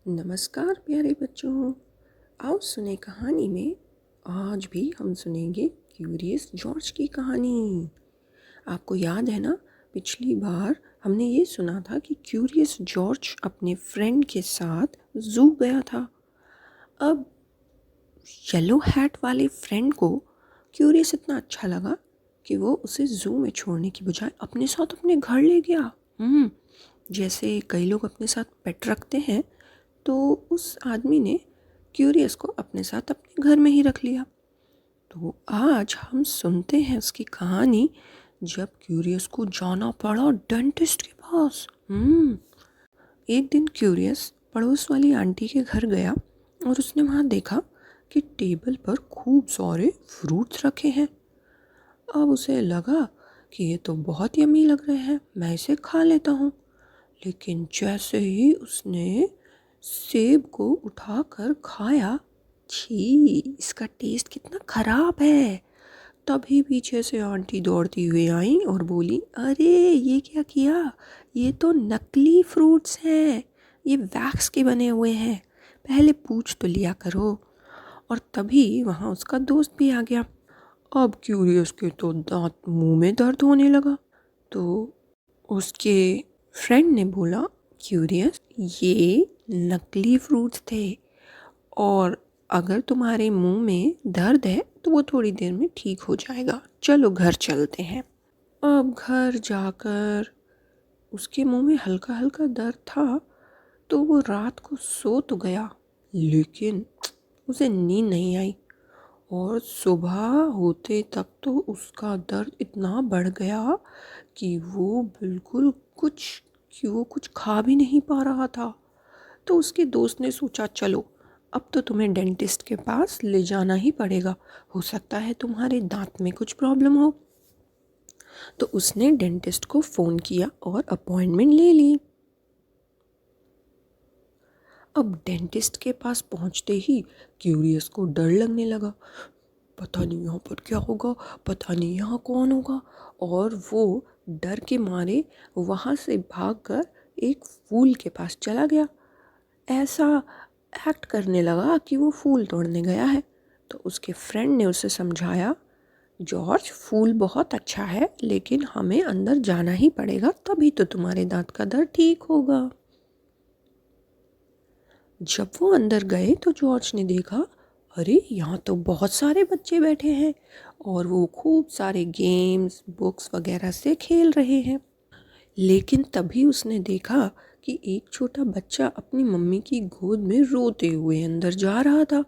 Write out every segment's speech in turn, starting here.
नमस्कार प्यारे बच्चों। आओ सुने कहानी में। आज भी हम सुनेंगे क्यूरियस जॉर्ज की कहानी। आपको याद है ना, पिछली बार हमने ये सुना था कि क्यूरियस जॉर्ज अपने फ्रेंड के साथ जू गया था। अब येलो हैट वाले फ्रेंड को क्यूरियस इतना अच्छा लगा कि वो उसे जू में छोड़ने की बजाय अपने साथ अपने घर ले गया। जैसे कई लोग अपने साथ पेट रखते हैं, तो उस आदमी ने क्यूरियस को अपने साथ अपने घर में ही रख लिया। तो आज हम सुनते हैं उसकी कहानी, जब क्यूरियस को जाना पड़ा डेंटिस्ट के पास। एक दिन क्यूरियस पड़ोस वाली आंटी के घर गया और उसने वहाँ देखा कि टेबल पर खूब सारे फ्रूट्स रखे हैं। अब उसे लगा कि ये तो बहुत यम्मी लग रहे हैं, मैं इसे खा लेता हूँ। लेकिन जैसे ही उसने सेब को उठाकर खाया, छी, इसका टेस्ट कितना खराब है। तभी पीछे से आंटी दौड़ती हुई आई और बोली, अरे ये क्या किया, ये तो नकली फ्रूट्स हैं, ये वैक्स के बने हुए हैं, पहले पूछ तो लिया करो। और तभी वहाँ उसका दोस्त भी आ गया। अब क्यूरियस के तो दांत मुंह में दर्द होने लगा। तो उसके फ्रेंड ने बोला, क्यूरियस, ये नकली फ्रूट्स थे और अगर तुम्हारे मुंह में दर्द है तो वो थोड़ी देर में ठीक हो जाएगा, चलो घर चलते हैं। अब घर जाकर उसके मुंह में हल्का हल्का दर्द था, तो वो रात को सो तो गया, लेकिन उसे नींद नहीं आई। और सुबह होते तक तो उसका दर्द इतना बढ़ गया कि वो बिल्कुल कुछ खा भी नहीं पा रहा था। तो उसके दोस्त ने सोचा, चलो अब तो तुम्हें डेंटिस्ट के पास ले जाना ही पड़ेगा, हो सकता है तुम्हारे दांत में कुछ प्रॉब्लम हो। तो उसने डेंटिस्ट को फ़ोन किया और अपॉइंटमेंट ले ली। अब डेंटिस्ट के पास पहुंचते ही क्यूरियस को डर लगने लगा, पता नहीं यहाँ पर क्या होगा, पता नहीं यहाँ कौन होगा। और वो डर के मारे वहाँ से भागकर एक फूल के पास चला गया। ऐसा एक्ट करने लगा कि वो फूल तोड़ने गया है। तो उसके फ्रेंड ने उसे समझाया, जॉर्ज, फूल बहुत अच्छा है, लेकिन हमें अंदर जाना ही पड़ेगा, तभी तो तुम्हारे दांत का दर्द ठीक होगा। जब वो अंदर गए तो जॉर्ज ने देखा, अरे यहाँ तो बहुत सारे बच्चे बैठे हैं और वो खूब सारे गेम्स, बुक्स वगैरह से खेल रहे हैं। लेकिन तभी उसने देखा कि एक छोटा बच्चा अपनी मम्मी की गोद में रोते हुए अंदर जा रहा था।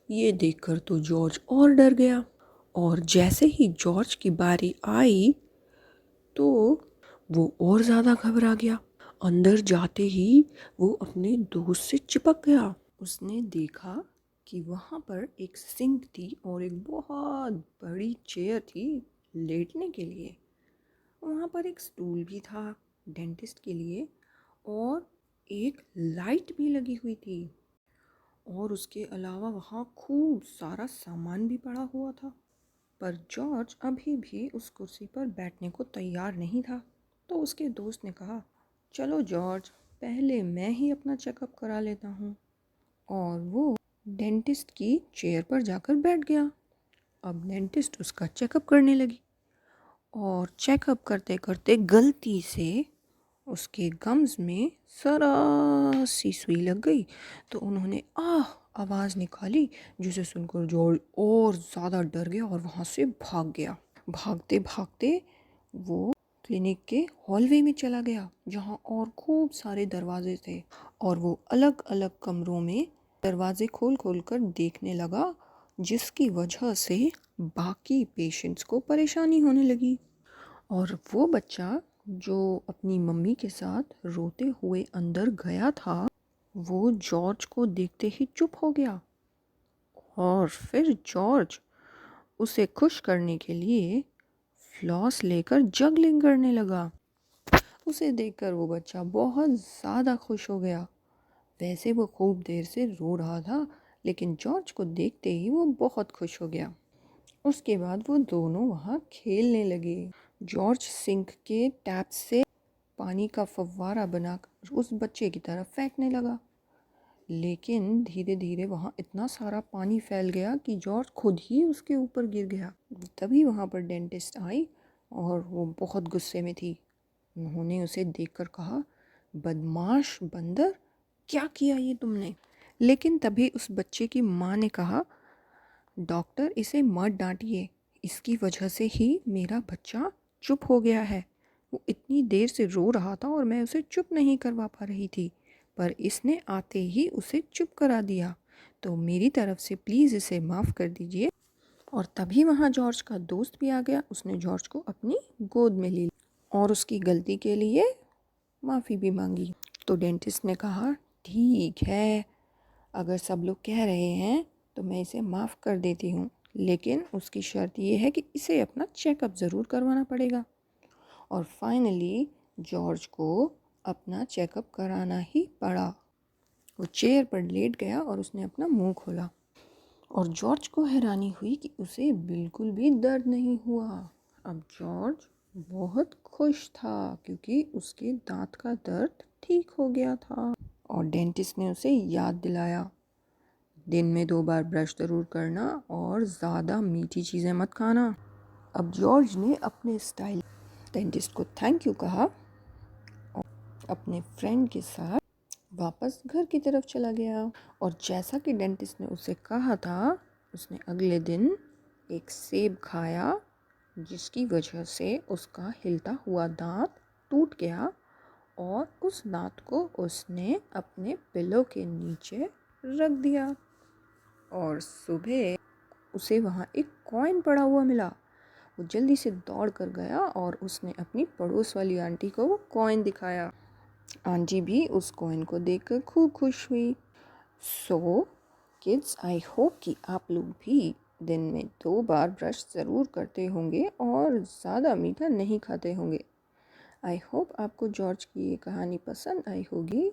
ये देखकर तो जॉर्ज और डर गया, और जैसे ही जॉर्ज की बारी आई तो वो और ज़्यादा घबरा गया। अंदर जाते ही वो अपने दोस्त से चिपक गया। उसने देखा कि वहाँ पर एक सिंक थी और एक बहुत बड़ी चेयर थी लेटने के लिए। वहाँ पर एक स्टूल भी था डेंटिस्ट के लिए, और एक लाइट भी लगी हुई थी। और उसके अलावा वहाँ खूब सारा सामान भी पड़ा हुआ था। पर जॉर्ज अभी भी उस कुर्सी पर बैठने को तैयार नहीं था। तो उसके दोस्त ने कहा, चलो जॉर्ज, पहले मैं ही अपना चेकअप करा लेता हूँ। और वो डेंटिस्ट की चेयर पर जाकर बैठ गया। अब डेंटिस्ट उसका चेकअप करने लगी, और चेकअप करते करते गलती से उसके गम्स में जरा सी सुई लग गई। तो उन्होंने आवाज़ निकाली, जिसे सुनकर जॉर्ज और ज़्यादा डर गया और वहाँ से भाग गया। भागते भागते वो क्लिनिक के हॉलवे में चला गया, जहाँ और खूब सारे दरवाजे थे, और वो अलग अलग कमरों में दरवाजे खोल खोल कर देखने लगा, जिसकी वजह से बाकी पेशेंट्स को परेशानी होने लगी। और वो बच्चा जो अपनी मम्मी के साथ रोते हुए अंदर गया था, वो जॉर्ज को देखते ही चुप हो गया। और फिर जॉर्ज उसे खुश करने के लिए फ्लॉस लेकर जगलिंग करने लगा। उसे देखकर वो बच्चा बहुत ज़्यादा खुश हो गया। वैसे वो खूब देर से रो रहा था, लेकिन जॉर्ज को देखते ही वो बहुत खुश हो गया। उसके बाद वो दोनों वहाँ खेलने लगे। जॉर्ज सिंक के टैप से पानी का फव्वारा बनाकर उस बच्चे की तरफ फेंकने लगा। लेकिन धीरे धीरे वहाँ इतना सारा पानी फैल गया कि जॉर्ज खुद ही उसके ऊपर गिर गया। तभी वहाँ पर डेंटिस्ट आई और वो बहुत गुस्से में थी। उन्होंने उसे देखकर कहा, बदमाश बंदर, क्या किया ये तुमने? लेकिन तभी उस बच्चे की माँ ने कहा, डॉक्टर इसे मत डांटिए, इसकी वजह से ही मेरा बच्चा चुप हो गया है। वो इतनी देर से रो रहा था और मैं उसे चुप नहीं करवा पा रही थी, पर इसने आते ही उसे चुप करा दिया। तो मेरी तरफ से प्लीज़ इसे माफ़ कर दीजिए। और तभी वहाँ जॉर्ज का दोस्त भी आ गया। उसने जॉर्ज को अपनी गोद में ले लिया और उसकी गलती के लिए माफ़ी भी मांगी। तो डेंटिस्ट ने कहा, ठीक है, अगर सब लोग कह रहे हैं तो मैं इसे माफ़ कर देती हूँ, लेकिन उसकी शर्त ये है कि इसे अपना चेकअप ज़रूर करवाना पड़ेगा। और फाइनली जॉर्ज को अपना चेकअप कराना ही पड़ा। वो चेयर पर लेट गया और उसने अपना मुंह खोला और जॉर्ज को हैरानी हुई कि उसे बिल्कुल भी दर्द नहीं हुआ। अब जॉर्ज बहुत खुश था क्योंकि उसके दांत का दर्द ठीक हो गया था। और डेंटिस्ट ने उसे याद दिलाया, दिन में 2 बार ब्रश ज़रूर करना और ज़्यादा मीठी चीज़ें मत खाना। अब जॉर्ज ने अपने स्टाइल डेंटिस्ट को थैंक यू कहा और अपने फ्रेंड के साथ वापस घर की तरफ चला गया। और जैसा कि डेंटिस्ट ने उसे कहा था, उसने अगले दिन एक सेब खाया, जिसकी वजह से उसका हिलता हुआ दांत टूट गया और उस दांत को उसने अपने पिलो के नीचे रख दिया। और सुबह उसे वहाँ एक कॉइन पड़ा हुआ मिला। वो जल्दी से दौड़ कर गया और उसने अपनी पड़ोस वाली आंटी को वो कॉइन दिखाया। आंटी भी उस कॉइन को देखकर खूब खुश हुई। सो किड्स, आई होप कि आप लोग भी दिन में 2 बार ब्रश ज़रूर करते होंगे और ज़्यादा मीठा नहीं खाते होंगे। आई होप आपको जॉर्ज की ये कहानी पसंद आई होगी।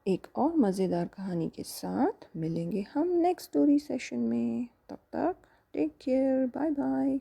एक और मज़ेदार कहानी के साथ मिलेंगे हम नेक्स्ट स्टोरी सेशन में। तब तक टेक केयर, बाय बाय।